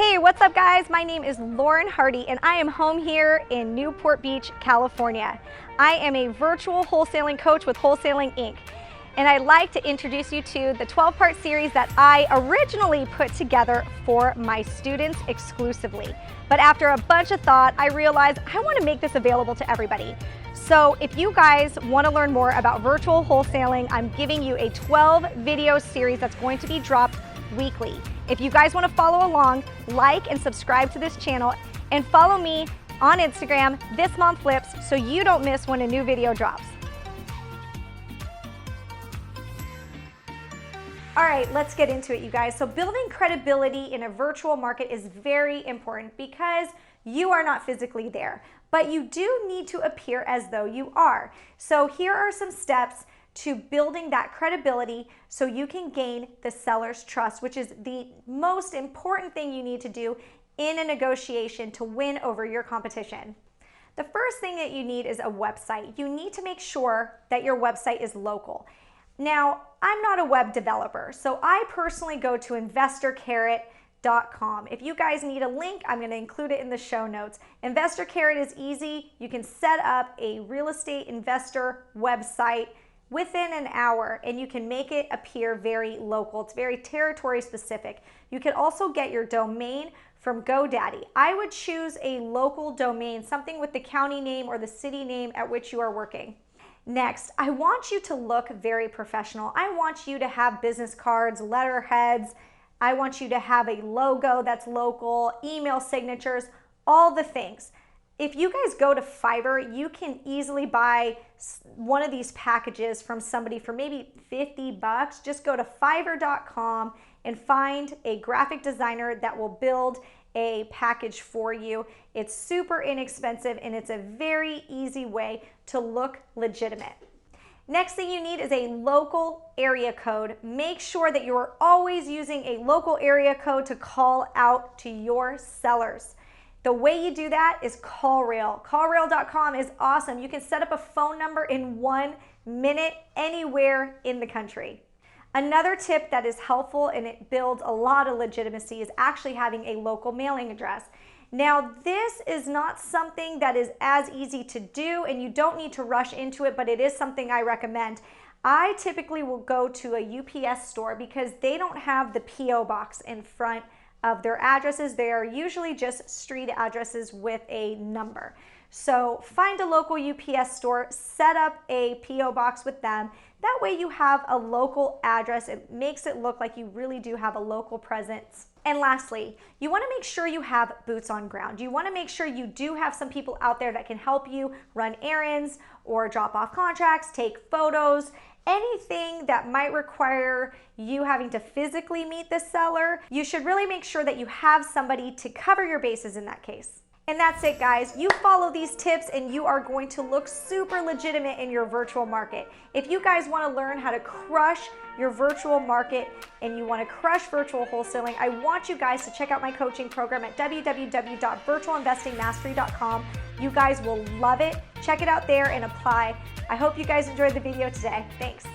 Hey, what's up guys? My name is Lauren Hardy and I am home here in Newport Beach, California. I am a virtual wholesaling coach with Wholesaling Inc. And I'd like to introduce you to the 12-part series that I originally put together for my students exclusively. But after a bunch of thought, I realized I want to make this available to everybody. So if you guys want to learn more about virtual wholesaling, I'm giving you a 12-video series that's going to be dropped weekly. If you guys want to follow along, like and subscribe to this channel and follow me on Instagram, This Mom Flips, so you don't miss when a new video drops. All right, let's get into it, you guys. So building credibility in a virtual market is very important because you are not physically there, but you do need to appear as though you are. So here are some steps to building that credibility so you can gain the seller's trust, which is the most important thing you need to do in a negotiation to win over your competition. The first thing that you need is a website. You need to make sure that your website is local. Now, I'm not a web developer, so I personally go to investorcarrot.com. If you guys need a link, I'm going to include it in the show notes. Investor Carrot is easy. You can set up a real estate investor website within an hour and you can make it appear very local. It's very territory specific. You can also get your domain from GoDaddy. I would choose a local domain, something with the county name or the city name at which you are working. Next, I want you to look very professional. I want you to have business cards, letterheads. I want you to have a logo that's local, email signatures, all the things. If you guys go to Fiverr, you can easily buy one of these packages from somebody for maybe 50 bucks. Just go to fiverr.com and find a graphic designer that will build a package for you. It's super inexpensive and it's a very easy way to look legitimate. Next thing you need is a local area code. Make sure that you are always using a local area code to call out to your sellers. The way you do that is CallRail. CallRail.com is awesome. You can set up a phone number in 1 minute anywhere in the country. Another tip that is helpful and it builds a lot of legitimacy is actually having a local mailing address. Now, this is not something that is as easy to do and you don't need to rush into it, but it is something I recommend. I typically will go to a UPS store because they don't have the PO box in front of their addresses. They are usually just street addresses with a number. So find a local UPS store, set up a PO box with them. That way you have a local address. It makes it look like you really do have a local presence. And lastly, you want to make sure you have boots on ground. You want to make sure you do have some people out there that can help you run errands or drop off contracts, take photos, anything that might require you having to physically meet the seller. You should really make sure that you have somebody to cover your bases in that case. And that's it, guys. You follow these tips and you are going to look super legitimate in your virtual market. If you guys want to learn how to crush your virtual market and you want to crush virtual wholesaling, I want you guys to check out my coaching program at www.virtualinvestingmastery.com. You guys will love it. Check it out there and apply. I hope you guys enjoyed the video today. Thanks.